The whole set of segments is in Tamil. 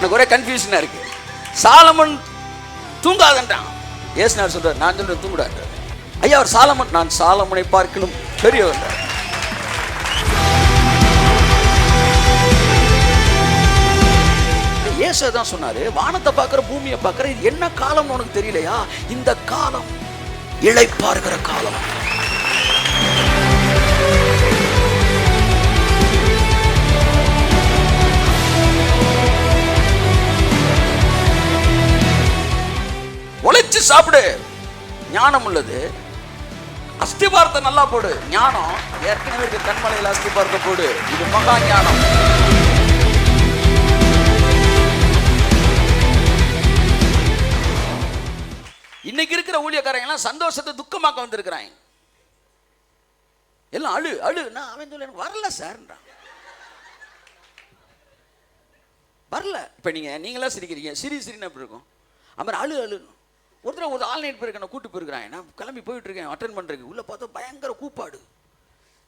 எனக்கு ஒரே கன்ஃபியூஷனா இருக்கு. சாலமன் தூங்காதன்றான். ஏசுநாதர் சொல்றார், நான் சொல்றேன் தூங்குடான்றார். ஐயா அவர் சாலமன், நான் சாலமனை பார்க்கலும் பெரியவர். இயேசு தான் சொன்னாரு, வானத்தை பார்க்கிற பூமியை பார்க்கிற இது என்ன காலம் உனக்கு தெரியலையா? இந்த காலம் இளைப்பாறுகிற காலம். உழைச்சு சாப்பிடு, ஞானம் உள்ளது. அஸ்திபாரத்தை நல்லா போடு, ஞானம். ஏற்கனவே இருக்க கண்மலையில் அஸ்திபாரத்தை போடு, இது மகா ஞானம். இன்னைக்கு இருக்கிற ஊழியக்காரங்க எல்லாம் சந்தோஷத்தை துக்கமாக்க வந்திருக்கிறாங்க. எல்லாம் அழு அழு. நான் அவன் சொல்ல எனக்கு வரல சார்ன்றான். வரல. இப்ப நீங்களா சிரிக்கிறீங்க, சிரின்னு எப்படி இருக்கும்? அப்புறம் அழு அழு. ஒருத்தர் ஒரு ஆன்லைன் போயிருக்கேன், நான் கூட்டு போயிருக்கிறேன், நான் கிளம்பி போயிட்டு இருக்கேன் அட்டன் பண்றதுக்கு. உள்ள பார்த்தா பயங்கர கூப்பாடு.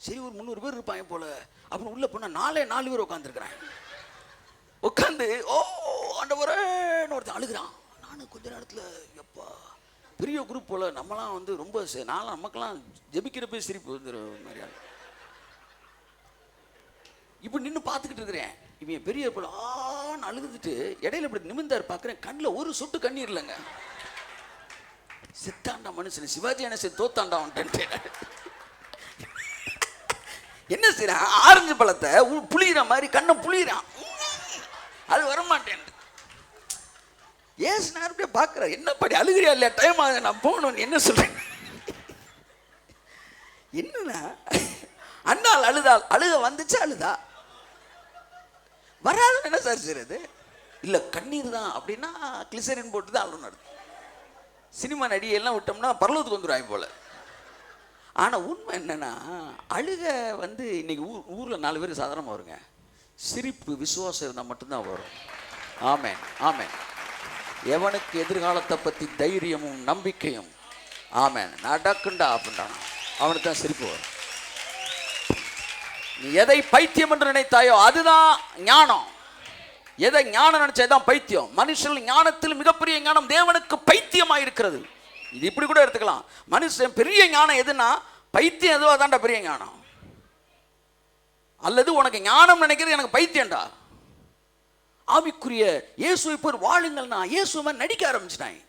சரி ஒரு 300 பேர் இருப்பாங்க போல. அப்புறம் உள்ள போனா 4 பேர் உட்காந்துருக்கிறாங்க. உட்காந்து ஓ ஆண்டவரேன்னு ஒருத்தன் அழுகிறான். நானும் கொஞ்ச நேரத்தில் எப்பா பெரிய குரூப் போல, நம்மலாம் வந்து ரொம்ப நானும் நமக்கெல்லாம் ஜெபிக்கிறப்ப சிரிப்பு வந்துரு மாதிரியா. இப்போ நின்று பார்த்துக்கிட்டு இருக்கிறேன். இவன் பெரிய போல ஆன்னு அழுதுட்டு இடையில இப்படி நிமிந்தார். பார்க்குறேன், கண்ணில் ஒரு சொட்டு கண்ணீர் இல்லைங்க. சித்தாண்டா மனுஷன், சிவாஜி கணேசன் தோத்தாண்டா வந்துட்டு. என்ன செய்யறான்? ஆரஞ்சு பழத்தை புளியிற மாதிரி கண்ணை புளியிறான். அது வரமாட்டேன். ஏசு நான் அப்படியே பார்க்குறேன், என்ன படி அழுகிறியா இல்லையா? டைம் ஆகுது, நான் போகணும். என்ன சொல்றேன்? என்னன்னா அண்ணால் அழுதாள், அழுக வந்துச்சு, அழுதா வராதுன்னு என்ன சார் செய்யறது? இல்லை கண்ணீர் தான் அப்படின்னா கிளிசரின் போட்டு தான் அழுணும். நடக்கும். சினிமா நடிகையெல்லாம் விட்டோம்னா பரலோகத்துக்கு வந்துடுவாங்க போல. ஆனால் உண்மை என்னன்னா, அழுக வந்து இன்னைக்கு ஊரில் 4 பேருக்கு சாதாரணமாக வருங்க. சிரிப்பு விசுவாசம் இருந்தால் மட்டும்தான் வரும். ஆமேன் ஆமேன். எவனுக்கு எதிர்காலத்தை பற்றி தைரியமும் நம்பிக்கையும் ஆமேன் நடக்குண்டா அப்படின்றான், அவனுக்கு தான் சிரிப்பு வரும். நீ எதை பைத்தியம் என்று நினைத்தாயோ அதுதான் ஞானம். எதை ஞானம் நினைச்சதான் பைத்தியம். மனுஷன் ஞானத்தில் மிகப்பெரிய ஞானம் தேவனுக்கு பைத்தியமாக இருக்கிறது. இது இப்படி கூட எடுத்துக்கலாம். மனுஷன் பெரிய ஞானம் எதுனா பைத்தியம் எதுவோ அதான்டா பெரிய ஞானம். அல்லது உனக்கு ஞானம் நினைக்கிறது எனக்கு பைத்தியம்டா. ஆவிக்குரிய இயேசுவை போய் வாழுங்கள்னா இயேசு மாதிரி நடிக்க ஆரம்பிச்சிட்டாங்க.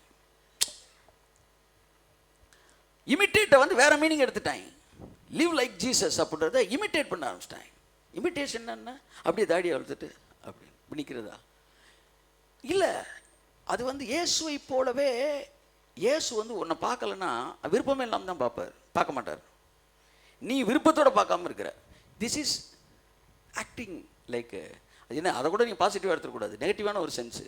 இமிட்டேட்டை வந்து வேற மீனிங் எடுத்துட்டாங்க. லிவ் லைக் ஜீசஸ் அப்படின்றத இமிட்டேட் பண்ண ஆரம்பிச்சிட்டாங்க. இமிட்டேஷன் என்ன? அப்படியே தாடியை வளர்த்துட்டு அப்படி பிடிக்கிறதா? இல்லை, அது வந்து இயேசுவை போலவே. இயேசு வந்து உன்னை பார்க்கலன்னா விருப்பமே இல்லாமல் தான் பார்ப்பார், பார்க்க மாட்டார். நீ விருப்பத்தோடு பார்க்காம இருக்கிற. This is acting like. அது என்ன, அதை கூட நீங்கள் பாசிட்டிவாக எடுத்துக்கூடாது, நெகட்டிவான ஒரு சென்ஸு.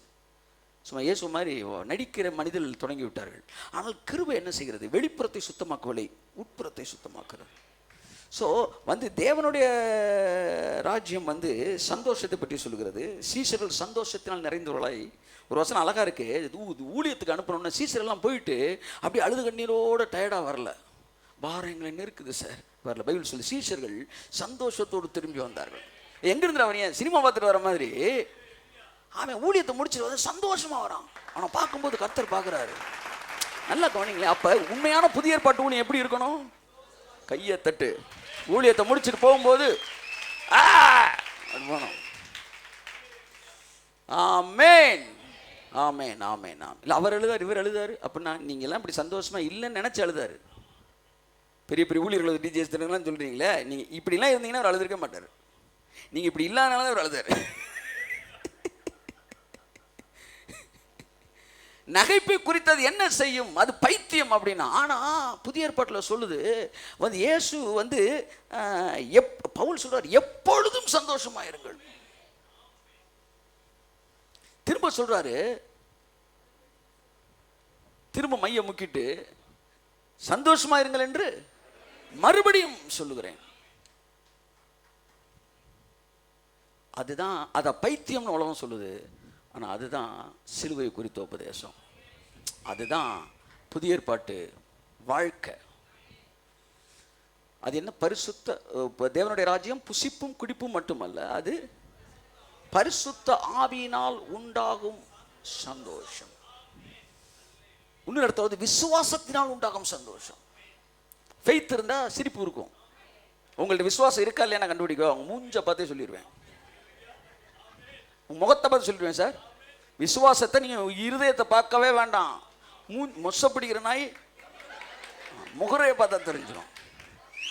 சும்மா இயேசு மாதிரி நடிக்கிற மனிதர்கள் தொடங்கி விட்டார்கள். ஆனால் கிருபை என்ன செய்கிறது? வெளிப்புறத்தை சுத்தமாக்கவில்லை, உட்புறத்தை சுத்தமாக்குறது. ஸோ வந்து தேவனுடைய ராஜ்யம் வந்து சந்தோஷத்தை பற்றி சொல்கிறது. சீசர்கள் சந்தோஷத்தினால் நிறைந்தவர்களாய். ஒரு வசனம் அழகாக இருக்கு, ஊழியத்துக்கு அனுப்பணும்னா சீசரெல்லாம் போயிட்டு அப்படியே அழுது கண்ணீரோட டயர்டாக வரல. பாரம் எங்களை நெருக்குது சார், வரல. பைபிள் சொல்லி சீசர்கள் சந்தோஷத்தோடு திரும்பி வந்தார்கள். எங்கிருந்து அவன் ஏன் சினிமா பார்த்துட்டு வர மாதிரி அவன் ஊழியத்தை முடிச்சுட்டு வந்து சந்தோஷமாக வரான். அவனை பார்க்கும்போது கர்த்தர் பார்க்குறாரு. நல்லா கவனிங்களேன். அப்போ உண்மையான புதிய ஏற்பாட்டு ஊழியம் எப்படி இருக்கணும்? கையை தட்டு. ஊழியத்தை முடிச்சுட்டு போகும்போது போனோம். ஆமேன் ஆமேன் ஆமேன். இல்லை அவர் எழுதாரு, இவர் எழுதாரு அப்படின்னா நீங்கள்லாம் இப்படி சந்தோஷமா இல்லைன்னு நினச்சி எழுதாரு. பெரிய பெரிய ஊழியர்கள் டிஜிஎஸ் தினங்கள்லாம் சொல்கிறீங்களே, நீங்கள் இப்படிலாம் இருந்தீங்கன்னா அவர் அழுதுருக்க மாட்டார். நீங்கள் இப்படி இல்லாதனால தான் அவர் அழுதாரு. நகைப்பை குறித்தது என்ன செய்யும்? அது பைத்தியம் அப்படின்னா. ஆனால் புதிய ஏற்பாட்டில் சொல்லுது வந்து இயேசு வந்து பவுல் சொல்றார், எப்பொழுதும் சந்தோஷமா இருங்கள். திரும்ப சொல்றாரு, திரும்ப மைய முக்கிட்டு சந்தோஷமா இருங்கள் என்று மறுபடியும் சொல்லுகிறேன். அதுதான் அதை பைத்தியம்னு உலகம் சொல்லுது. ஆனால் அதுதான் சிலுவை குறித்த உபதேசம். அதுதான் புதிய ஏற்பாட்டு வாழ்க்கை. அது என்ன? பரிசுத்த தேவனுடைய ராஜ்யம் புசிப்பும் குடிப்பும் மட்டுமல்ல, அது பரிசுத்த ஆவியினால் உண்டாகும் சந்தோஷம். இன்னொரு இடத்துல விசுவாசத்தினால் உண்டாகும் சந்தோஷம். ஃபெய்த் இருந்தா சிரிப்பு இருக்கும். உங்கள்ட்ட விசுவாசம் இருக்கா இல்லையா நான் கண்டுபிடிக்க அவங்க மூஞ்ச பார்த்தே சொல்லிடுவேன், முகத்தை பார்த்து சொல்லிடுவேன். சார் விசுவாசத்தை நீங்க இருதயத்தை பார்க்கவே வேண்டாம், மொச பிடிக்கிற நாய் முகரையை பார்த்தா தெரிஞ்சிடும்.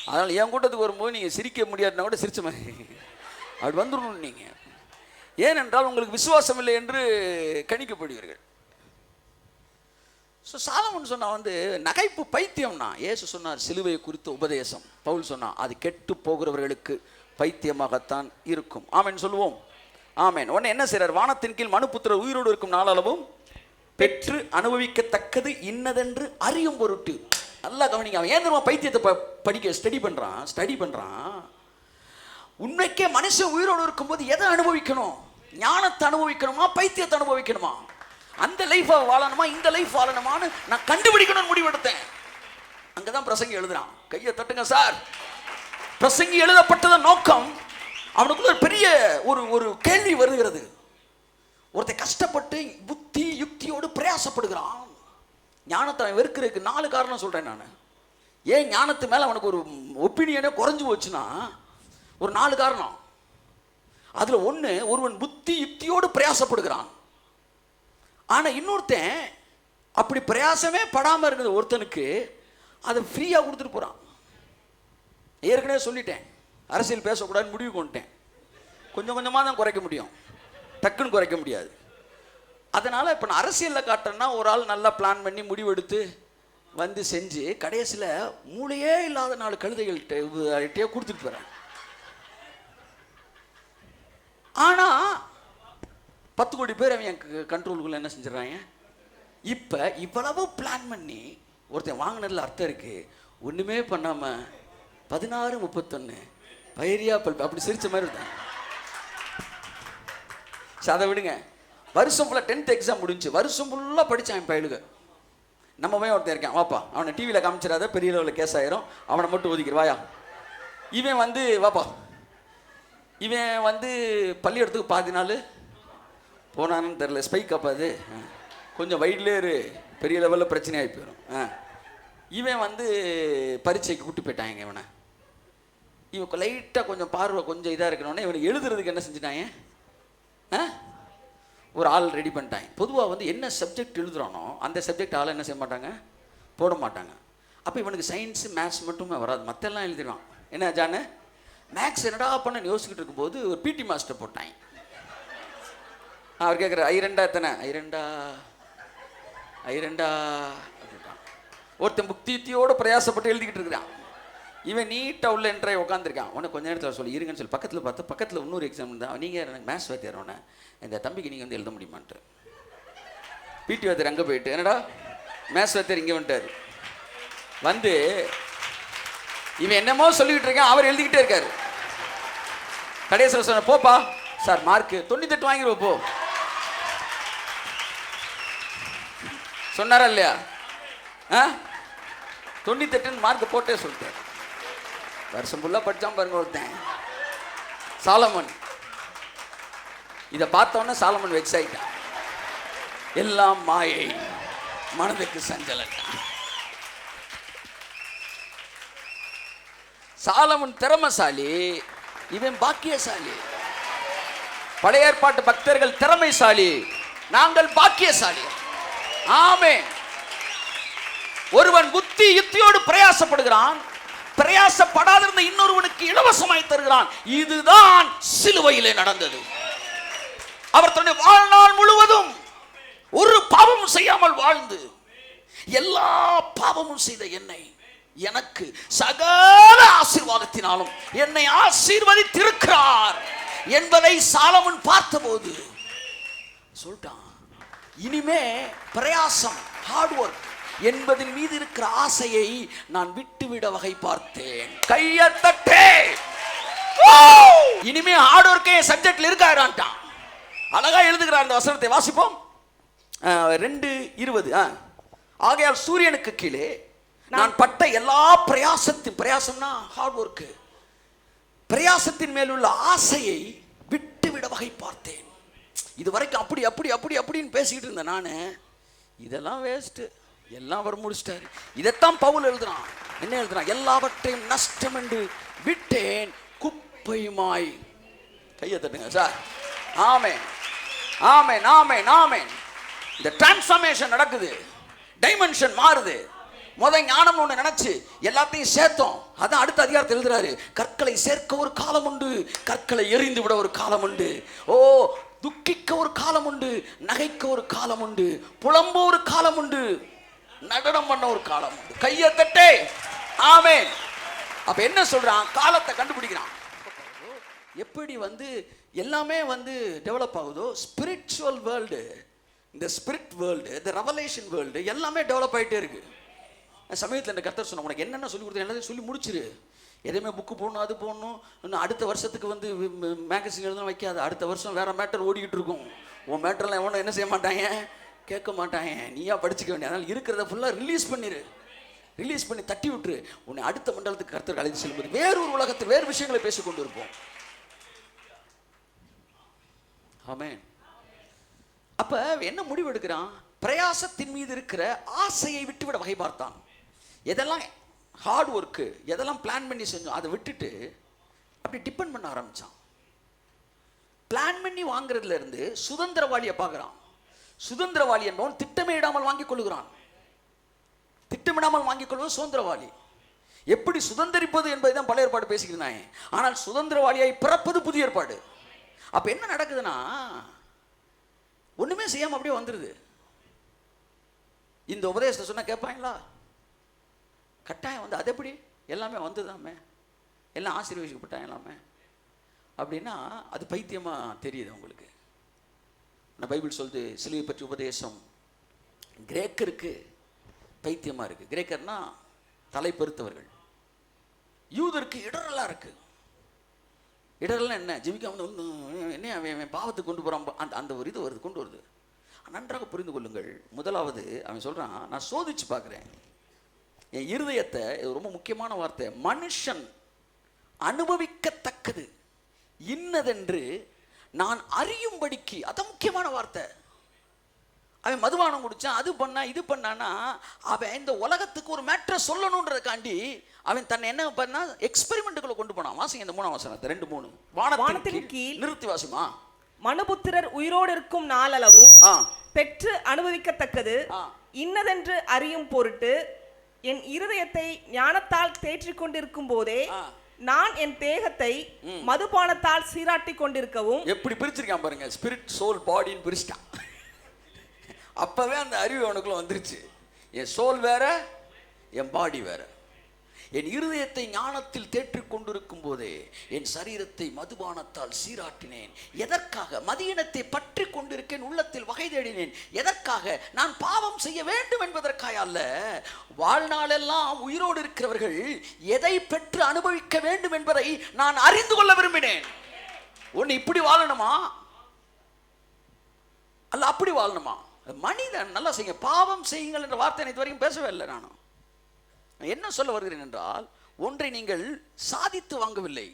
அதனால் என் கூட்டத்துக்கு வரும்போது நீங்கள் சிரிக்க முடியாதுன்னா கூட சிரிச்ச மாதிரி அப்படி வந்துடணும் நீங்கள். ஏனென்றால் உங்களுக்கு விசுவாசம் இல்லை என்று கணிக்கப்படுவீர்கள். ஸோ சாலமன் சொன்னா நகைப்பு பைத்தியம்னா, இயேசு சொன்னார் சிலுவையை குறித்த உபதேசம். பவுல் சொன்னா அது கெட்டு போகிறவர்களுக்கு பைத்தியமாகத்தான் இருக்கும். ஆமேன் சொல்லுவோம். ஆமேன். உடனே என்ன செய்றார்? வானத்தின் கீழ் மனுபுத்திரர் உயிரோடு இருக்கும் நாளளவும் பெற்று அனுபவிக்கத்தக்கது இன்னதென்று அறியும் பொருட்டு. நல்லா கவனிங்க. அவன் ஏன் தெரியுமா பைத்தியத்தை படிக்க ஸ்டடி பண்றான். உண்மைக்கே மனுஷன் உயிரோடு இருக்கும்போது எதை அனுபவிக்கணும்? ஞானத்தை அனுபவிக்கணுமா, பைத்தியத்தை அனுபவிக்கணுமா? அந்த லைஃப் வாழணுமா, இந்த லைஃப் வாழணுமான்னு நான் கண்டுபிடிக்கணும்னு முடிவெடுத்தேன். அங்கதான் பிரசங்கி எழுதுறான். கையை தட்டுங்க சார். பிரசங்கி எழுதப்பட்டதன் நோக்கம், அவனுக்குள்ள ஒரு பெரிய ஒரு கேள்வி வருகிறது. ஒருத்தன் கஷ்டப்பட்டு புத்தி யுக்தியோடு பிரயாசப்படுகிறான். ஞானத்தை அவன் வெறுக்கிறதுக்கு 4 காரணம் சொல்றேன் நான். ஏன் ஞானத்து மேல அவனுக்கு ஒரு ஒப்பீனியனே குறைஞ்சு போச்சுன்னா ஒரு 4 காரணம். அதுல ஒண்ணு, ஒருவன் புத்தி யுக்தியோடு பிரயாசப்படுகிறான். ஆனா இன்னொருத்தன் அப்படி பிரயாசமே படாம இருக்கிற ஒருத்தனுக்கு அதை ஃப்ரீயா கொடுத்துட்டு போறான். ஏற்கனவே சொல்லிட்டேன், அரசியல் பேசக்கூடாதுன்னு முடிவு கொண்டுட்டேன். கொஞ்சம் கொஞ்சமாக தான் குறைக்க முடியும், டக்குன்னு குறைக்க முடியாது. அதனால் இப்போ நான் அரசியலில் காட்டுறேன்னா ஒரு ஆள் நல்லா பிளான் பண்ணி முடிவெடுத்து செஞ்சு கடைசியில் மூளையே இல்லாத 4 கழுதைகள்கிட்டே கொடுத்துட்டு போகிறேன். ஆனால் 10 கோடி பேர் அவன் கண்ட்ரோலுக்குள்ள என்ன செஞ்சிடறாங்க? இப்போ இவ்வளவு பிளான் பண்ணி ஒருத்தன் வாங்கினதில் அர்த்தம் இருக்கு. ஒன்றுமே பண்ணாமல் 16-31 பயிரியா பல்பு அப்படி சிரிச்ச மாதிரி இருந்தாங்க. அதை விடுங்க. வருஷம் ஃபுல்லாக 10th எக்ஸாம் முடிஞ்சு வருஷம் ஃபுல்லாக படித்தான் என் பயிலுக. நம்ம போய் ஒருத்தன் இருக்கேன், வாப்பா அவனை டிவியில் காமிச்சிடாத, பெரிய லெவலில் கேஸ் ஆயிரும், அவனை மட்டும் ஒதுக்கிற வாயா. இவன் வாப்பா இவன் பள்ளியிடத்துக்கு பாதி நாள் போனான்னு தெரில, ஸ்பைக் அப்பாது கொஞ்சம் வைட்லேயே பெரிய லெவலில் பிரச்சனை ஆகி போயிடும். இவன் பரீட்சைக்கு கூட்டி போயிட்டாங்க. இவன் லைட்டாக கொஞ்சம் பார்வை கொஞ்சம் இதாக இருக்கணுன்னே இவனுக்கு எழுதுறதுக்கு என்ன செஞ்சுட்டாங்க? ஒரு ஆள் ரெடி பண்ணிட்டாங்க. பொதுவாக என்ன சப்ஜெக்ட் எழுதுறானோ அந்த சப்ஜெக்ட் ஆள் என்ன செய்ய மாட்டாங்க, போட மாட்டாங்க. அப்போ இவனுக்கு சயின்ஸு மேத்ஸ் மட்டுமே வராது, மற்றெல்லாம் எழுதிடுவான். என்ன ஜானு மேக்ஸ் என்னடா பண்ண யோசிச்சுக்கிட்டு இருக்கும்போது ஒரு பிடி மாஸ்டர் போட்டாங்க. அவர் கேட்குற ஐரெண்டா எத்தனை? ஐரெண்டா அப்படின்ட்டான். ஒருத்தன் புக்தியோட பிரயாசப்பட்டு எழுதிக்கிட்டு இருக்கிறான். இவன் நீட்டாக உள்ள என்ட்ரை உட்காந்துருக்கான். உனக்கு கொஞ்ச நேரத்தில் சொல்லி இருங்கன்னு சொல்லி பக்கத்தில் பார்த்தா பக்கத்தில் இன்னொரு எக்ஸாம் இருந்தால் நீங்கள் எனக்கு மேத்ஸ் வாத்தியாரோன்னே இந்த தம்பிக்கு நீங்கள் எழுத முடியுமான்ட்டு. பிடி வாத்தியார் அங்கே போயிட்டு என்னடா மேத்ஸ் வாத்தியார் இங்கே வந்துட்டார். இவன் என்னமோ சொல்லிக்கிட்டு இருக்கான், அவர் எழுதிக்கிட்டே இருக்காரு. கடைசியில் சொன்ன போப்பா சார் மார்க்கு 98 வாங்கிடுவோம் போ சொன்னாரா இல்லையா? 98 மார்க் போட்டே சொல்லிட்டார். வருஷம் ஃபுல்லாக படித்தான் பாருங்க ஒருத்தன் சாலமன். இதை பார்த்தோன்னே சாலமன் வெக்ஸ் ஆகிட்டான். எல்லாம் மாயை, மனதுக்கு சஞ்சலட்டான். சாலமன் திறமைசாலி, இவன் பாக்கியசாலி. பழைய ஏற்பாட்டு பக்தர்கள் திறமைசாலி, நாங்கள் பாக்கியசாலி. ஆமென். ஒருவன் புத்தி யுக்தியோடு பிரயாசப்படுகிறான், பிரயாசப்படாதிருந்த இன்னொருவனுக்கு இலவசமாய் தருகிறான். இதுதான் சிலுவையிலே நடந்தது. அவர் தன்னுடைய வாழ்நாள் முழுவதும் ஒரு பாவமும் செய்யாமல் வாழ்ந்து எல்லா பாவமும் செய்த என்னை எனக்கு சகல ஆசீர்வாதத்தினாலும் என்னை ஆசீர்வதித்திருக்கிறார் என்பதை சாலமன் பார்த்தபோது சொல்லிட்டான், இனிமே பிரயாசம் ஹார்ட் ஒர்க் என்பதின் மீது இருக்கிற ஆசையை நான் விட்டுவிட வகை பார்த்தேன். கையத்தட்டே. இனிமே ஹார்ட் ஒர்க்கே சப்ஜெக்ட்ல இருக்காரான்ட்டான். அழகா எழுதுகிறார். அந்த வசனத்தை வாசிப்போம். 2:20. ஆகையால் சூரியனுக்கு கீழே நான் பட்ட எல்லா பிரயாசம்னா ஹார்ட் ஒர்க், பிரயாசத்தின் மேலுள்ள ஆசையை விட்டுவிட வகை பார்த்தேன். இது வரைக்கும் அப்படி அப்படி அப்படி அப்படின்னு பேசிக்கிட்டு இருந்தேன் நான். இதெல்லாம் வேஸ்ட்டு, எல்லாம் அவர் முடிச்சிட்டாரு. இதைத்தான் பவுல் எழுதுறான். என்ன எழுதுறான்? எல்லாவற்றையும் நஷ்டம் என்று விட்டேன், குப்பையுமாய். கையை தட்டுங்க சார். ஆமென், ஆமென், ஆமென், ஆமென். இந்த டிரான்ஸ்ஃபர்மேஷன் நடக்குது, டைமென்ஷன் மாறுது. ஞானம் ஒன்று நினைச்சு எல்லாத்தையும் சேர்த்தோம். அதான் அடுத்த அதிகாரத்தில் எழுதுறாரு, கற்களை சேர்க்க ஒரு காலம் உண்டு, கற்களை எறிந்து விட ஒரு காலம் உண்டு. ஓ, துக்கிக்க ஒரு காலம் உண்டு, நகைக்க ஒரு காலம் உண்டு, புலம்ப ஒரு காலம் உண்டு, நடனம் பண்ண ஒரு காலம் உண்டு. கையை தட்டே. ஆமென். அப்ப என்ன சொல்றான்? காலத்தை கண்டுபிடிக்கிறான். எப்படி எல்லாமே டெவலப் ஆகுதோ, ஸ்பிரிச்சுவல் வேர்ல்டு, இந்த ஸ்பிரிட் வேர்ல்டு, இந்த ரெவலேஷன் வேர்ல்டு எல்லாமே டெவலப் ஆகிட்டே இருக்கு. சமயத்தில் இந்த கர்த்தர் சொன்ன, உனக்கு என்னென்ன சொல்லி கொடுத்தா எல்லாத்தையும் சொல்லி முடிச்சிரு. எதையுமே புக்கு போடணும், அது போடணும், இன்னும் அடுத்த வருஷத்துக்கு மேகசின் எழுதணும் வைக்காது. அடுத்த வருஷம் வேற மேட்டர் ஓடிக்கிட்டு இருக்கும். உன் மேட்டர்லாம் எவனும் என்ன செய்ய மாட்டாங்க, கேட்க மாட்டாங்க. நீயா படிச்சுக்க வேண்டிய. அதனால் இருக்கிறத ஃபுல்லாக ரிலீஸ் பண்ணிடு, ரிலீஸ் பண்ணி தட்டி விட்டுரு. உன்னை அடுத்த மண்டலத்துக்கு கர்த்தர் அழைத்து செல்லும்போது வேறொரு உலகத்தில் வேறு விஷயங்களை பேசிக்கொண்டு இருப்போம். ஆமென். அப்ப என்ன முடிவு எடுக்கிறான்? பிரயாசத்தின் மீது இருக்கிற ஆசையை விட்டுவிட வகை பார்த்தான். எதெல்லாம் ஹார்ட் ஒர்க்கு, எதெல்லாம் பிளான் பண்ணி செஞ்சோம் அதை விட்டுட்டு அப்படி டிபெண்ட் பண்ண ஆரம்பிச்சான். பிளான் பண்ணி வாங்குறதுல இருந்து சுதந்திரவாளியை பார்க்குறான். சுதந்திரவாளி என்பவன் திட்டமிடாமல் வாங்கிக் கொள்ளுகிறான். திட்டமிடாமல் வாங்கிக் கொள்வது சுதந்திரவாளி. எப்படி சுதந்திரிப்பது என்பதை தான் பழைய ஏற்பாடு பேசிக்கிறேன். ஆனால் சுதந்திரவாளியாய் பிறப்பது புதிய ஏற்பாடு. அப்ப என்ன நடக்குதுன்னா, ஒண்ணுமே செய்யாம அப்படியே வந்துருது. இந்த உபதேசத்தை சொன்னா கேட்பாங்களா? கட்டாயம் அது எப்படி எல்லாமே வந்துதாமே, எல்லாம் ஆசீர்வதிக்கப்பட்டாங்க எல்லாமே அப்படின்னா அது பைத்தியமா தெரியுது உங்களுக்கு. பைபிள் சொல்லுது, சிலுவை பற்றி உபதேசம் கிரேக்கருக்கு பைத்தியமா இருக்கு. கிரேக்கர்னா தலை பெருத்தவர்கள். யூதருக்கு இடரலா இருக்கு. இடரெல்லாம் என்ன, ஜெபிக்காம என்ன அவன் பாவத்துக்கு கொண்டு போகிறான், அந்த ஒரு இது வருது, கொண்டு வருது. நன்றாக புரிந்து கொள்ளுங்கள். முதலாவது அவன் சொல்கிறான், நான் சோதிச்சு பார்க்குறேன் என் இருதயத்தை. இது ரொம்ப முக்கியமான வார்த்தை. மனுஷன் அனுபவிக்கத்தக்கது இன்னதென்று நான் அறியும்படிக்கு. அதான் முக்கியமான வார்த்தை. அவன் மதுபானம் குடிச்சான், அது பண்ணா, இது பண்ணான்னா அவன் இந்த உலகத்துக்கு ஒரு மேட்டரை சொல்லணுன்றதுக்காண்டி அவன் தன்னை என்ன பண்ணா, எக்ஸ்பெரிமெண்ட்டுக்குள்ள கொண்டு போனான். வாசிங்க இந்த 3ஆம் வசனத்தை, 2-3. வானத்தின் கீழ் நிறுத்தி வாசிமா. மனுபுத்திரர் உயிரோடு இருக்கும் நாளளவும் பெற்று அனுபவிக்கத்தக்கது இன்னதென்று அறியும் பொருட்டு என் இருதயத்தை ஞானத்தால் தேற்றிக் கொண்டிருக்கும் போதே நான் என் தேகத்தை மதுபானத்தால் சீராட்டி கொண்டிருக்கவும். எப்படி பிரிச்சிருக்கான் பாருங்க, ஸ்பிரிட் சோல் பாடின்னு பிரிச்சிட்டான். அப்பவே அந்த அறிவு அவனுக்குள்ள வந்துருச்சு. என் சோல் வேற, என் பாடி வேற. என் இருதயத்தை ஞானத்தில் தேற்றிக் கொண்டிருக்கும் போதே என் சரீரத்தை மதுபானத்தால் சீராட்டினேன். எதற்காக? மதியினத்தை பற்றி கொண்டிருக்கேன், உள்ளத்தில் வகை தேடினேன். எதற்காக? நான் பாவம் செய்ய வேண்டும் என்பதற்காக அல்ல. வாழ்நாளெல்லாம் உயிரோடு இருக்கிறவர்கள் எதை பெற்று அனுபவிக்க வேண்டும் என்பதை நான் அறிந்து கொள்ள விரும்பினேன். ஒன்று இப்படி வாழணுமா, அல்ல அப்படி வாழணுமா? மனிதன் நல்லா செய்யுங்க, பாவம் செய்யுங்கள் என்ற வார்த்தை இது வரைக்கும் பேசவே இல்லை. நானும் என்ன சொல்ல வருகிறேன் என்றால், ஒன்றை நீங்கள் சாதித்து வாங்கவில்லை,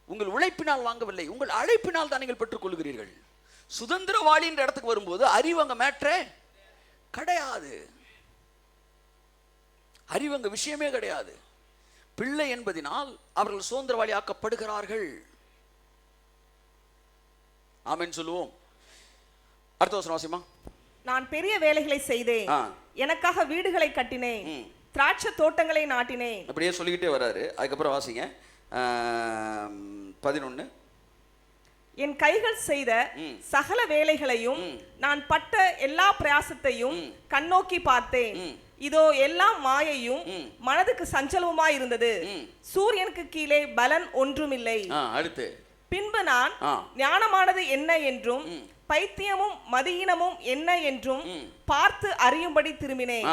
உங்கள் உழைப்பினால் வாங்கவில்லை, உங்கள் அழைப்பினால் தான் நீங்கள் பெற்றுக் கொள்கிறீர்கள். சுதந்திரவாளி என்ற இடத்துக்கு வரும்போது அறிவங்க மேட்ரே கிடையாது, அறிவங்க விஷயமே கிடையாது. பிள்ளை என்பதினால் அவர்கள் சுதந்திரவாளி ஆக்கப்படுகிறார்கள். ஆமென் சொல்லுவோம். அடுத்த வசனம் வாசிமா. நான் பெரிய வேலைகளை செய்தேன், எனக்காக வீடுகளை கட்டினேன், திராட்சை தோட்டங்களை நாட்டினேன். அப்படியே சொல்லிக்கிட்டே வராரு. அதுக்கப்புறம் வாசிங்க 11. என் கைகள் செய்த சகல வேலைகளையும் நான் பட்ட எல்லா பிரயாசத்தையும் கண்ணோக்கி பார்த்தேன். இதோ எல்லாம் மாயையும் மனதுக்கு சஞ்சலமுமாய் இருந்தது. சூரியனுக்கு கீழே பலன் ஒன்றுமில்லை. அடுத்து, பின்பு நான் ஞானமானது என்ன என்றும் பைத்தியமும் மதியினமும் என்ன என்றும் பார்த்து அறியும்படி திரும்பினேன்.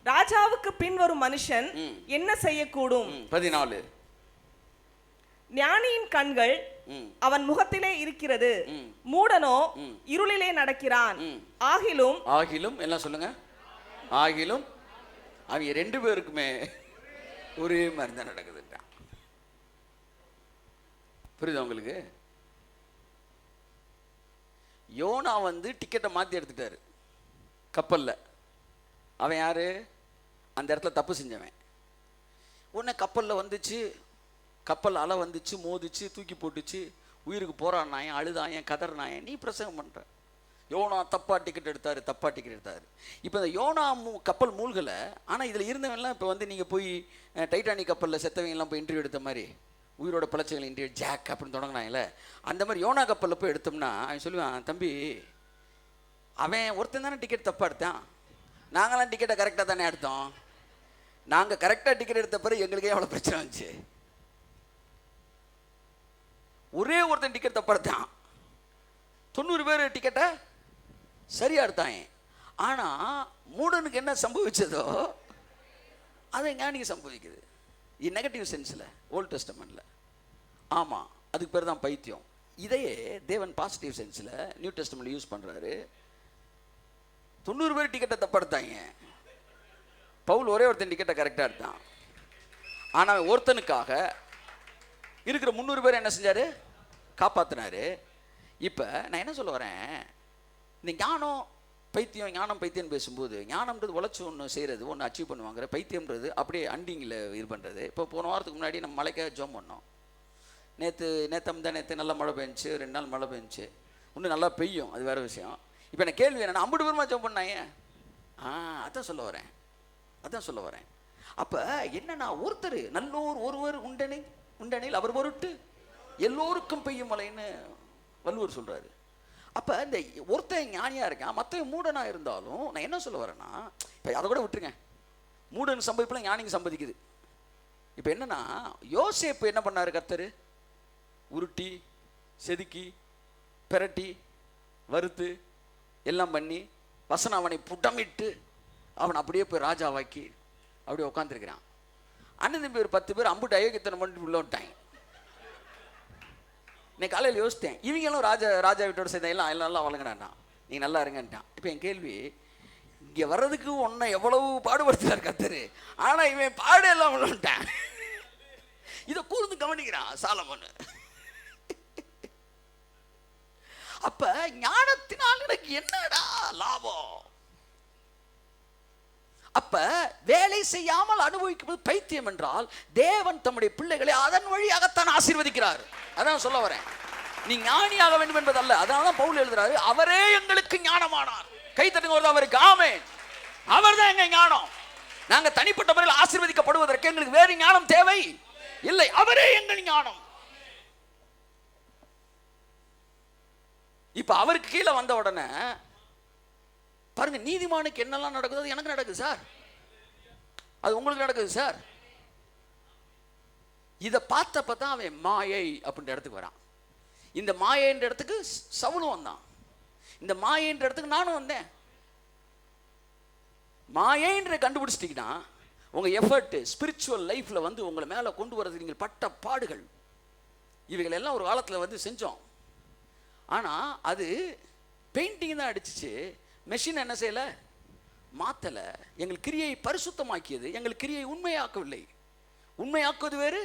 ராஜாவுக்கு பின்வரும் மனுஷன் என்ன செய்யக்கூடும்? 14. ஞானியின் கண்கள் அவன் முகத்திலே இருக்கிறது, மூடனோ இருளிலே நடக்கிறான். ஆகிலும் ஆகிலும் எல்லாம் சொல்லுங்க. ஆகிலும் அவங்க 2 பேருக்குமே ஒரே மாதிரி தான் நடக்குதுட்டான். புரியுதா உங்களுக்கு? யோனா வந்து டிக்கெட்டை மாற்றி எடுத்துட்டாரு கப்பலில். அவன் யார்? அந்த இடத்துல தப்பு செஞ்சவன். உடனே கப்பலில் வந்துச்சு, கப்பல் அலை வந்துச்சு, மோதிச்சு, தூக்கி போட்டுச்சு, உயிருக்கு போராடினாயன், அழுதாயன், கதறினாயன். நீ பிரசங்கம் பண்ணுற யோனா தப்பாக டிக்கெட் எடுத்தார், தப்பாக டிக்கெட் எடுத்தார். இப்போ இந்த யோனா கப்பல் மூழ்கலை. ஆனால் இதில் இருந்தவன்லாம் இப்போ வந்து நீங்கள் போய் டைட்டானிக் கப்பலில் செத்தவங்கெல்லாம் போய் இன்டர்வியூ எடுத்த மாதிரி உயிரோட பிழைச்சவங்களை இன்டர்வியூ ஜாக் அப்படின்னு தொடங்கினாங்கல்ல, அந்த மாதிரி யோனா கப்பலில் போய் எடுத்தோம்னா அவன் சொல்லுவான், தம்பி அவன் ஒருத்தன் தானே டிக்கெட் தப்பாக எடுத்தான், நாங்களாம் டிக்கெட்டை கரெக்டாக தானே எடுத்தோம், நாங்கள் கரெக்டாக டிக்கெட் எடுத்த பிறகு எங்களுக்கே எவ்வளோ பிரச்சனை வந்துச்சு. ஒரே ஒருத்தன் டிக்கெட் தப்பாக எடுத்தான், 90 பேர் டிக்கெட்டை சரியாக எடுத்தாங்க. ஆனால் மூடனுக்கு என்ன சம்பவிச்சதோ அதை ஞானிக்கு சம்பவிக்குது. இது நெகட்டிவ் சென்ஸில் ஓல்ட் டெஸ்டமெண்ட்டில். ஆமாம், அதுக்கு பேர் தான் பைத்தியம். இதையே தேவன் பாசிட்டிவ் சென்ஸில் நியூ டெஸ்டமெண்ட்டில் யூஸ் பண்ணுறாரு. 90 பேர் டிக்கெட்டை தப்படுத்தாங்க, பவுல் ஒரே ஒருத்தன் டிக்கெட்டை கரெக்டாக எடுத்தான். ஆனால் ஒருத்தனுக்காக இருக்கிற 300 பேர் என்ன செஞ்சார்? காப்பாற்றினார். இப்போ நான் என்ன சொல்ல வரேன், இந்த ஞானம் பைத்தியம் ஞானம் பைத்தியம்னு பேசும்போது, ஞானம்ன்றது உழைச்சி ஒன்று செய்கிறது, ஒன்று அச்சீவ் பண்ணுவாங்கிற, பைத்தியம்ன்றது அப்படியே அண்டிங்கில் இது பண்ணுறது. இப்போ போன வாரத்துக்கு முன்னாடி நம்ம மழைக்காக ஜோம் பண்ணோம். நேற்று நல்லா மழை பெஞ்சிச்சு, 2 நாள் மழை பெஞ்சிச்சு, இன்னும் நல்லா பெய்யும், அது வேறு விஷயம். இப்போ எனக்கு கேள்வி என்னென்னா, 50 பேருமா ஜோம் பண்ணாங்க? அதான் சொல்ல வரேன். அப்போ என்னன்னா, ஒருத்தர் நல்லோர் ஒருவர் உண்டனில் அவர் பொருட்டு எல்லோருக்கும் பெய்யும் மழைன்னு வள்ளுவர் சொல்கிறாரு. அப்போ இந்த ஒருத்தன் ஞானியாக இருக்கான், மற்றவன் மூடனாக இருந்தாலும் நான் என்ன சொல்ல வரேன்னா, இப்போ அதை கூட விட்டுருங்க, மூடன் சம்பவிப்பில் ஞானிக்கு சம்பதிக்குது. இப்போ என்னன்னா, யோசேப்பு என்ன பண்ணார்? கர்த்தர் உருட்டி செதுக்கி பிரட்டி வறுத்து எல்லாம் பண்ணி வசனம் அவனை புட்டமிட்டு அவன் அப்படியே போய் ராஜாவாக்கி அப்படியே உட்காந்துருக்கிறான். அண்ணன் தம்பி ஒரு 10 பேர் அம்புட்டு அயோக்கியத்தனை பண்ணிட்டு உள்ள விட்டாங்க. இன்னைக்கு காலையில் யோசித்தேன், இவங்களும் ராஜா வீட்டோட சேர்ந்த எல்லாம் நல்லா வழங்கினான், நீங்கள் நல்லா இருங்கன்ட்டான். இப்போ என் கேள்வி, இங்கே வர்றதுக்கு உன்னை எவ்வளவு பாடுபடுத்துறார் கர்த்தர், ஆனால் இவன் பாடு எல்லாம் விட்டான். இதை கூர்ந்து கவனிக்கிறான் சாலமோன். அப்ப ஞானத்தினால் எனக்கு என்னடா லாபம்? அப்ப வேலை செய்யாமல் அனுபவிக்கும் பைத்தியம் என்றால், தேவன் தம்முடைய பிள்ளைகளை அதன் வழியாகத்தான் ஆசீர்வதிக்கிறார். அதான் சொல்ல வரேன், நீ ஞானியாக வேண்டும் என்பதல்ல. அதனாலதான் பவுல் எழுதுறாரு, அவரே எங்களுக்கு ஞானமானார். கை தட்டுங்க ஒரு அவருக்கு. ஆமென். அவர் தான் எங்க ஞானம். நாங்க தனிப்பட்ட முறையில் ஆசீர்வதிக்கப்படுவதற்கு எங்களுக்கு வேறு ஞானம் தேவை இல்லை, அவரே எங்கள் ஞானம். இப்ப அவருக்கு கீழே வந்த உடனே பாருங்க, நீதிமானுக்கு என்னெல்லாம் நடக்குது அது எனக்கு நடக்குது சார், அது உங்களுக்கு நடக்குது சார். இதை பார்த்தப்பதான் அவன் மாயை அப்படின்ற இடத்துக்கு வரான். இந்த மாயைன்ற இடத்துக்கு சவுலும் வந்தான், இந்த மாயைன்ற இடத்துக்கு நானும் வந்தேன். மாயைன்ற கண்டுபிடிச்சிட்டீங்கன்னா உங்க எஃபர்ட் ஸ்பிரிச்சுவல் லைஃப்ல வந்து உங்களை மேல கொண்டு வரது நீங்கள் பட்ட பாடுகள் இவைகள் எல்லாம் ஒரு காலத்துல வந்து செஞ்சோம். ஆனா அது பெயிண்டிங் தான் அடிச்சிச்சு, மெஷின் என்ன செய்யல, மாத்தல. எங்கள் கிரியை பரிசுத்தமாக்கியது, எங்கள் கிரியை உண்மையாக்கவில்லை. உண்மையாக்குவது வேறு,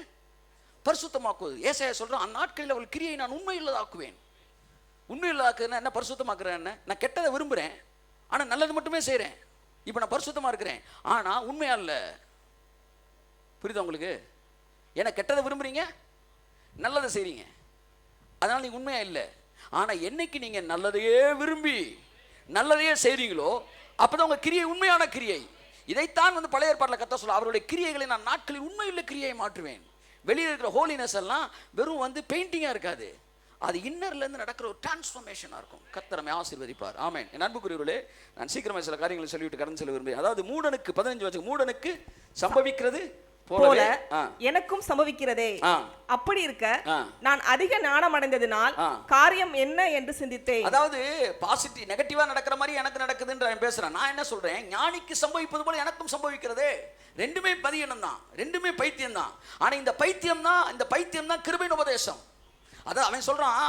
பரிசுத்தமாக்குவது. ஏசாயா சொல்றான், அந்நாட்களில் அவள் கிரியை நான் உண்மையுள்ளதாக்குவேன். உண்மையுள்ளதாக்குறேன்னா என்ன? பரிசுத்தமாக்குறேன். என்ன? நான் கெட்டதை விரும்புகிறேன், ஆனால் நல்லது மட்டுமே செய்கிறேன். இப்போ நான் பரிசுத்தமாக இருக்கிறேன், ஆனால் உண்மையா இல்லை. புரியுதா உங்களுக்கு? ஏன்னா கெட்டதை விரும்புகிறீங்க, நல்லதை செய்கிறீங்க, அதனால் நீங்கள் உண்மையா இல்லை. ஆனால் என்னைக்கு நீங்கள் நல்லதையே விரும்பி நல்லதையே செய்கிறீங்களோ அப்போதான் உங்கள் கிரியை உண்மையான கிரியை. இதைத்தான் வந்து பழைய ஏற்பாட்டில் கர்த்தர் சொல்ல, அவருடைய கிரியைகளை நான் நாட்களில் உண்மையுள்ள கிரியை மாற்றுவேன். வெளியே இருக்கிற ஹோலினஸ் எல்லாம் வெறும் வந்து பெயிண்டிங்காக இருக்காது, அது இன்னர்லேருந்து நடக்கிற ஒரு டிரான்ஸ்ஃபர்மேஷனாக இருக்கும். கர்த்தர் நம்மை ஆசீர்வதிப்பார். ஆமென். என் அன்புக்குரியவர்களே, நான் சீக்கிரமாக சில காரியங்களை சொல்லிவிட்டு கடந்து செல்ல விரும்புகிறேன். அதாவது மூடனுக்கு 15 வருஷம் மூடனுக்கு சம்பவிக்கிறது போல எனக்கும் சம்பவிக்கிறதே. அப்படி இருக்க நான் அதிக ஞானம் அடைந்ததினால் காரியம் என்ன என்று சிந்தித்தேன். அதாவது பாசிட்டிவ் நெகட்டிவா நடக்கிற மாதிரி எனக்கு நடக்குதுன்ற பேசுறேன். நான் என்ன சொல்றேன், ஞானிக்கு சம்பவிப்பது போல எனக்கும் சம்பவிக்கிறதே. ரெண்டுமே பதியனம் தான், ரெண்டுமே பைத்தியம் தான். ஆனா இந்த பைத்தியம் தான் கிருபையின் உபதேசம். அதான் அவன் சொல்றான்,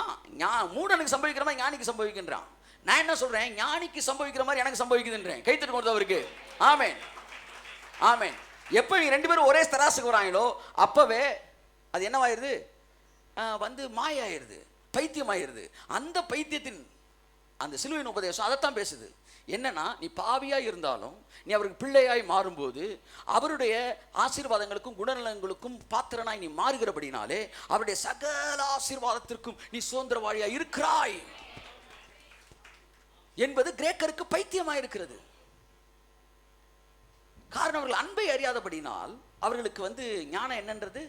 மூடனுக்கு சம்பவிக்கிற மாதிரி ஞானிக்கு சம்பவிக்கின்றான். நான் என்ன சொல்றேன், ஞானிக்கு சம்பவிக்கிற மாதிரி எனக்கு சம்பவிக்குதுன்றேன். கைத்தட்டு கொடுத்து அவருக்கு. ஆமென், ஆமென். எப்போ இவங்க 2 பேரும் ஒரே தராசுக்கு வராங்களோ அப்பவே அது என்னவாயிருது, வந்து மாயாயிருது, பைத்தியம் ஆயிருது. அந்த பைத்தியத்தின் அந்த சிலுவையின் உபதேசம் அதைத்தான் பேசுது. என்னன்னா, நீ பாவியா இருந்தாலும் நீ அவருக்கு பிள்ளையாய் மாறும்போது அவருடைய ஆசீர்வாதங்களுக்கும் குணநலங்களுக்கும் பாத்திரனாய் நீ மாறுகிறபடினாலே அவருடைய சகல ஆசீர்வாதத்திற்கும் நீ சுதந்திரவாளியா இருக்கிறாய் என்பது கிரேக்கருக்கு பைத்தியமாயிருக்கிறது. காரணம், அவர்கள் அன்பை அறியாதபடினால் அவர்களுக்கு ஞானம் என்னன்றது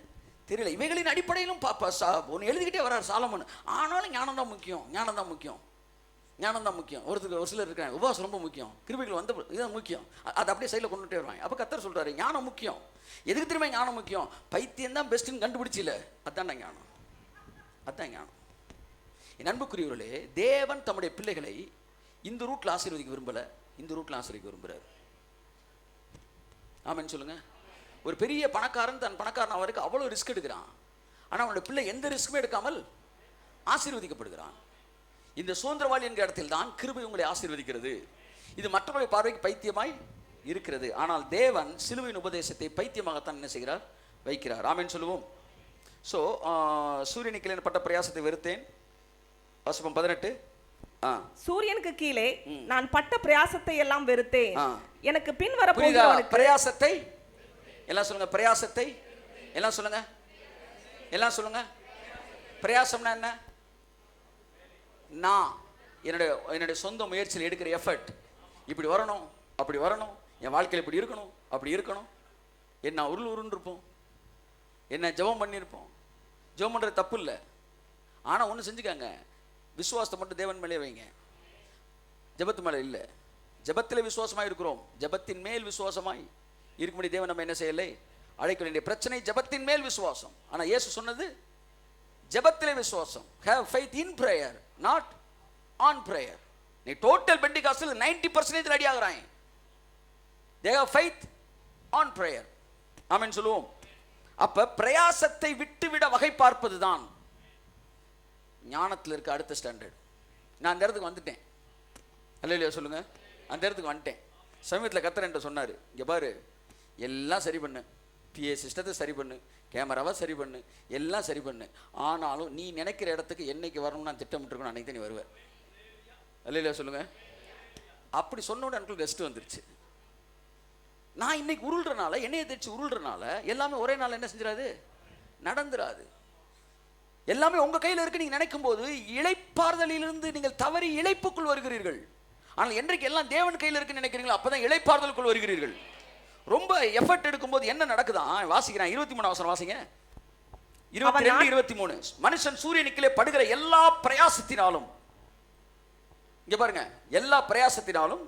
தெரியல. இவைகளின் அடிப்படையிலும் ஒன்று எழுதிக்கிட்டே வர்றார் சாலமோன். ஆனாலும் ஞானம் தான் முக்கியம், ஞானம் தான் முக்கியம், ஞானம் தான் முக்கியம். ஒரு சிலர் இருக்காங்க, உபவாசம் ரொம்ப முக்கியம், கிருபைகள் இதுதான் முக்கியம், அதை அப்படியே சைடில் கொண்டுட்டே வருவாங்க. அப்போ கர்த்தர் சொல்றாரு, ஞானம் முக்கியம். எதுக்கு திரும்ப ஞானம் முக்கியம்? பைத்தியம் தான் பெஸ்ட்டுன்னு கண்டுபிடிச்சில, அதுதான் ஞானம், அதுதான் ஞானம். என் அன்புக்குரியவர்களே, தேவன் தம்முடைய பிள்ளைகளை இந்த ரூட்ல ஆசீர்வதிக்க விரும்பல, இந்த ரூட்ல ஆசீர்வதிக்க விரும்புறாரு. ஆமென் சொல்லுங்க. ஒரு பெரிய பணக்காரன் தன் பணக்காரன் அவருக்கு அவ்வளோ ரிஸ்க் எடுக்கிறான். ஆனால் அவனுடைய பிள்ளை எந்த ரிஸ்க்குமே எடுக்காமல் ஆசீர்வதிக்கப்படுகிறான். இந்த சுதந்திரவாளி என்கிற இடத்தில் தான் கிருபை உங்களை ஆசீர்வதிக்கிறது. இது மற்றவருடைய பார்வைக்கு பைத்தியமாய் இருக்கிறது. ஆனால் தேவன் சிலுவையின் உபதேசத்தை பைத்தியமாகத்தான் என்ன செய்கிறார்? வைக்கிறார். ஆமென் சொல்லுவோம். ஸோ சூரியனுக்கு பட்ட பிரயாசத்தை வெறுத்தேன். வசனம் 18. சூரியனுக்கு கீழே நான் பட்ட பிரயாசத்தை எல்லாம் வெறுத்தேன். எனக்கு பின் வர பிரயாசத்தை எல்லாம் சொல்லுங்க. பிரயாசத்தை எல்லாம் சொல்லுங்க. எல்லாம் சொல்லுங்க. பிரயாசம்னா என்ன? நான் என்னுடைய சொந்த முயற்சியில் எடுக்கிற எஃபர்ட். இப்படி வரணும், அப்படி வரணும், என் வாழ்க்கையில் இப்படி இருக்கணும், அப்படி இருக்கணும். என்ன உருண்டு இருப்போம், என்ன ஜெபம் பண்ணியிருப்போம். ஜெபம் பண்ணுறது தப்பு இல்லை. ஆனால் ஒன்று செஞ்சுக்காங்க, விசுவாசத்தை மட்டும் தேவன் மேலே வைங்க, ஜெபத்து மேலே இல்லை. ஜெபத்தில் விசுவாசமாய் இருக்கிறோம், ஜெபத்தின் மேல் விசுவாசமாய் இருக்கும்படி தேவன் நம்ம என்ன செய்யலை அழைக்க வேண்டிய பிரச்சனை ஜெபத்தின் மேல் விசுவாசம். ஆனால் இயேசு சொன்னது ஜெபத்திலே விசுவாசம். Have faith in prayer, not on prayer. நீ டோட்டல் பெண்டிகாஸ்டில் 90% ரெடி ஆகுறாங்க. They have faith on prayer. ஆமென் சொல்லுவோம். அப்ப பிரயாசத்தை விட்டுவிட வகை பார்ப்பது தான் ஞானத்தில் இருக்க அடுத்த ஸ்டாண்டர்ட். நான் அந்த இடத்துக்கு வந்துட்டேன். அல்லேலூயா சொல்லுங்க. அந்த இடத்துக்கு வந்துட்டேன். சமீபத்தில் கர்த்தர் என்கிட்ட சொன்னார், இங்கே பாரு, எல்லாம் சரி பண்ணு, பிஏ சிஸ்டத்தை சரி பண்ணு, கேமராவை சரி பண்ணு, எல்லாம் சரி பண்ணு. ஆனாலும் நீ நினைக்கிற இடத்துக்கு என்னைக்கு வரணும்னு நான் திட்டமிட்டுருக்கணும், அன்னைக்கு தான் நீ வருவேன். அல்லேலூயா சொல்லுங்க. அப்படி சொன்னோட எனக்கு கெஸ்ட் வந்துருச்சு. நான் இன்னைக்கு உருள்றனால, எண்ணெயை தேய்ச்சி உருள்றனால எல்லாமே ஒரே நாள் என்ன செஞ்சிடாது, நடந்துராது. எல்லாமே உங்க கையில் இருக்கு. நீங்க நினைக்கும் போது இளைப்பாறுதலிலிருந்து நீங்கள் தவறி இளைப்புக்குள் வருகிறீர்கள். ஆனால் என்றைக்கு எல்லாம் தேவன் கையில் இருக்குன்னு நினைக்கிறீங்களோ அப்பதான் இளைப்பாறுதலுக்குள் வருகிறீர்கள். ரொம்ப எஃபர்ட் எடுக்கும்போது என்ன நடக்குதான் வாசிக்கிறேன். 23 வசனம் வாசிங்க. 22, 23. மனுஷன் சூரியனுக்குள்ளே படுகிற எல்லா பிரயாசத்தினாலும், இங்க பாருங்க, எல்லா பிரயாசத்தினாலும்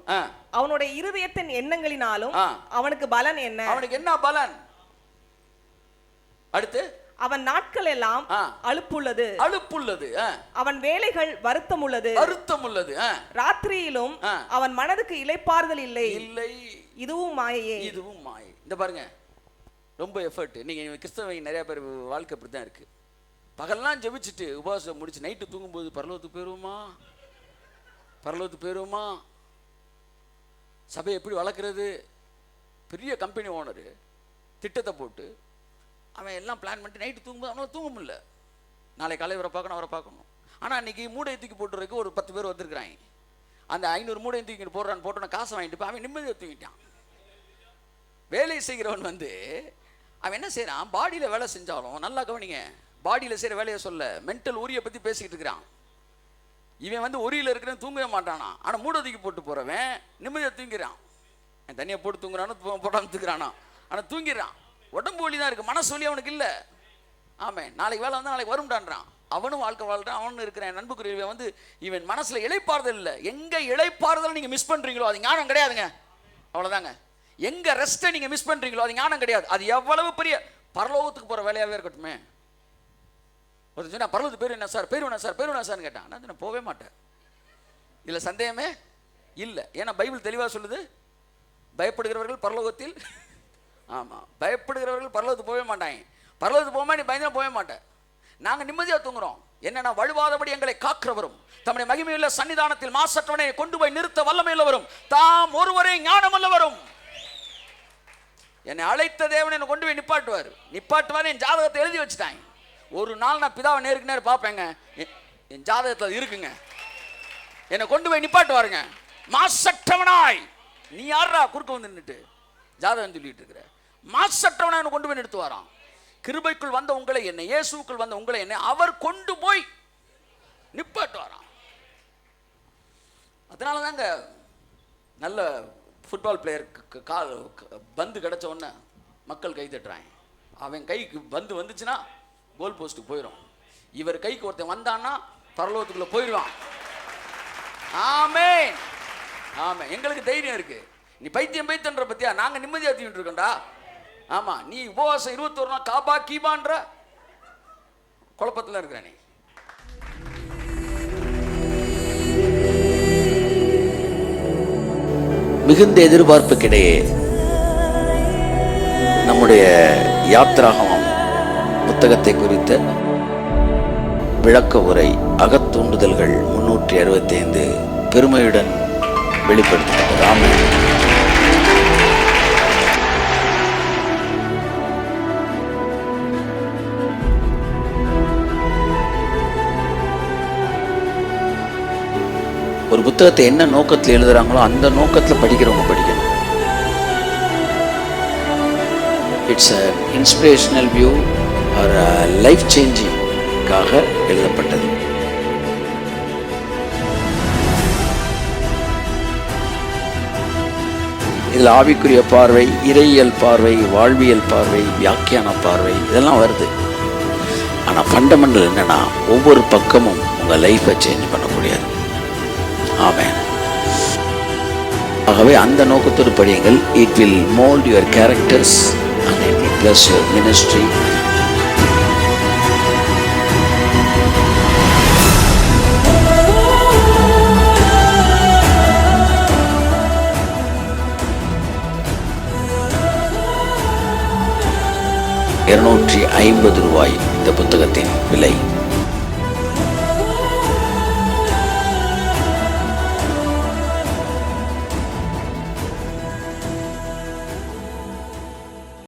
அவனுடைய இருதயத்தின் எண்ணங்களினாலும் அவனுக்கு பலன் என்ன? அவனுக்கு என்ன பலன்? அடுத்து, அவன் நாட்கள் எல்லாம் அலுப்புள்ளது, அலுப்புள்ளது. அவன் வேலைகள் வருத்தம் உள்ளது, வருத்தம் உள்ளது. ராத்திரியிலும் அவன் மனதுக்கு இளைப்பாறுதல் இல்லை, இல்லை. இதுவும் மாயை, இதுவும் மாயை. இந்த பாருங்க, ரொம்ப எஃபர்ட். நீங்க கிறிஸ்தவங்க நிறைய பேர் வாழ்க்கை அப்படித்தான் இருக்கு. பகல்லாம் ஜெபிச்சுட்டு உபவாசம் முடிச்சு நைட்டு தூங்கும்போது பரலோகத்துக்கு போயிருவோமா, பரலோகத்துக்கு போயிருவோமா, சபையை எப்படி வளர்க்குறது. பெரிய கம்பெனி ஓனரு திட்டத்தை போட்டு அவன் எல்லாம் பிளான் பண்ணிட்டு நைட்டு தூங்கும்போது அவனால் தூங்க முடியல. நாளைக்கு காலை அவரை பார்க்கணும், அவரை பார்க்கணும். ஆனால் அன்றைக்கி மூடையை தூக்கி போட்டுறதுக்கு ஒரு 10 பேர் வந்திருக்கிறாங்க. அந்த 500 மூடையை தூக்கி போட்டோன்னு காசை வாங்கிட்டு போய் அவன் நிம்மதியாக தூங்கிட்டான். வேலை செய்கிறவன் அவன் என்ன செய்கிறான், பாடியில் வேலை செஞ்சாலும் நல்லா கவனிங்க, பாடியில் செய்கிற வேலையை சொல்ல மென்டல் உரியை பற்றி பேசிக்கிட்டு இருக்கிறான். இவன் உரியில் இருக்கிறவன் தூங்கவே மாட்டானா. ஆனால் மூடை தூக்கி போட்டு போகிறவன் நிம்மதியாக தூங்கிறான். தனியாக போட்டு தூங்குறானோ போட்டான்னு தூக்குறானோ, ஆனால் தூங்கிடுறான். உடம்பு வலி தான் இருக்குது, மனசு வலி அவனுக்கு இல்லை. ஆமாம், நாளைக்கு வேலை வந்தால் நாளைக்கு வரும்டான்றான். அவனும் வாழ்க்கை வாழ்றான், அவனும் இருக்கிறான். நண்புக்குரிய இவன் மனசில் இளைப்பாறுதல் இல்லை. எங்கே இளைப்பாறுதல் நீங்கள் மிஸ் பண்ணுறீங்களோ அது ஞானம் கிடையாதுங்க. அவ்வளோதாங்க. எங்கே ரெஸ்ட்டை நீங்கள் மிஸ் பண்ணுறீங்களோ அது ஞானம் கிடையாது. அது எவ்வளவு பெரிய பரலோகத்துக்கு போகிற வேலையாகவே இருக்கட்டுமே. ஒரு சொன்னா பரலோகத்து பேர் என்ன சார், பேர் என்ன சார், பேர் என்ன சார்னு கேட்டான். நான் போகவே மாட்டேன், இதில் சந்தேகமே இல்லை. ஏன்னா பைபிள் தெளிவாக சொல்லுது, பயப்படுகிறவர்கள் பரலோகத்தில், ஆமாம், பயப்படுகிறவர்கள் பரலோகத்துக்கு போகவே மாட்டாங்க. பரலோகத்துக்கு போகாம நீ பயந்து போகவே மாட்டேன். நாங்கள் நிம்மதியாக தூங்குறோம். என்னன்னா, வழுவாதபடி எங்களை காக்கிறவரும் தம்முடைய மகிமையுள்ள சன்னிதானத்தில் மாசற்றவனை கொண்டு போய் நிறுத்த வல்லமையுள்ளவரும் தாம் ஒருவரே ஞானமுள்ளவரும். என்னை அழைத்த தேவனை என்னை கொண்டு போய் நிப்பாட்டுவார். என் ஜாதகத்தை எழுதி வச்சுட்டாங்க. ஒரு நாள் நான் பிதாவை நேருக்கு நேரம் பார்ப்பேங்க, என் ஜாதகத்தில் இருக்குங்க. என்னை கொண்டு போய் நிப்பாட்டுவாருங்க. மாசற்றவனாய், நீ யாரா குறுக்க வந்து நின்றுட்டு ஜாதகம் சொல்லிட்டு இருக்கிற? மாசற்றவனாய் என்னை கொண்டு போய் நிறுத்துவாராம். கிருபைக்குள் வந்த உங்களை, என்னை இயேசுக்குள் வந்த உங்களை, என்னை அவர் கொண்டு போய் நிப்பாட்டுவாராம். அதனால தாங்க நல்ல ஃபுட்பால் பிளேயருக்கு கால் பந்து கிடைச்ச உடனே மக்கள் கை தட்டுறாங்க. அவன் கைக்கு பந்து வந்துச்சுன்னா கோல் போஸ்ட்டுக்கு போயிடும். இவர் கைக்கு ஒருத்தன் வந்தான்னா பரலோகத்துக்குள்ள போயிடுவான். ஆமென், ஆமென். எங்களுக்கு தைரியம் இருக்கு. நீ பைத்தியம் பைத்தியன்ற பத்தியா, நாங்க நிம்மதியா தூங்கிட்டு இருக்கோம்டா. ஆமா, நீ உபவாசம் 21 நாள் காபா கீபான்ற குழப்பத்தில் இருக்கிற நீ. மிகுந்த எதிர்பார்ப்புக்கிடையே நம்முடைய யாத்ராகமம் புத்தகத்தை குறித்த விளக்க உரை, அகத்தூண்டுதல்கள் 365 பெருமையுடன் வெளிப்படுத்தப்பட்டது. ஆமென். ஒரு புத்தகத்தை என்ன நோக்கத்தில் எழுதுறாங்களோ அந்த நோக்கத்தில் படிக்கிறவங்க படிக்கணும். It's a inspirational view or life சேஞ்சிங்காக எழுதப்பட்டது. இதில் ஆவிக்குரிய பார்வை, இறையியல் பார்வை, வாழ்வியல் பார்வை, வியாக்கியான பார்வை இதெல்லாம் வருது. ஆனால் ஃபண்டமெண்டல் என்னன்னா, ஒவ்வொரு பக்கமும் உங்கள் லைஃப்பை சேஞ்ச் பண்ணக்கூடியது. ஆமென். ஆகவே அந்த நோக்கத்தோடு படியுங்கள். It will mould your characters and it will bless your ministry. $250 இந்த புத்தகத்தின் விலை.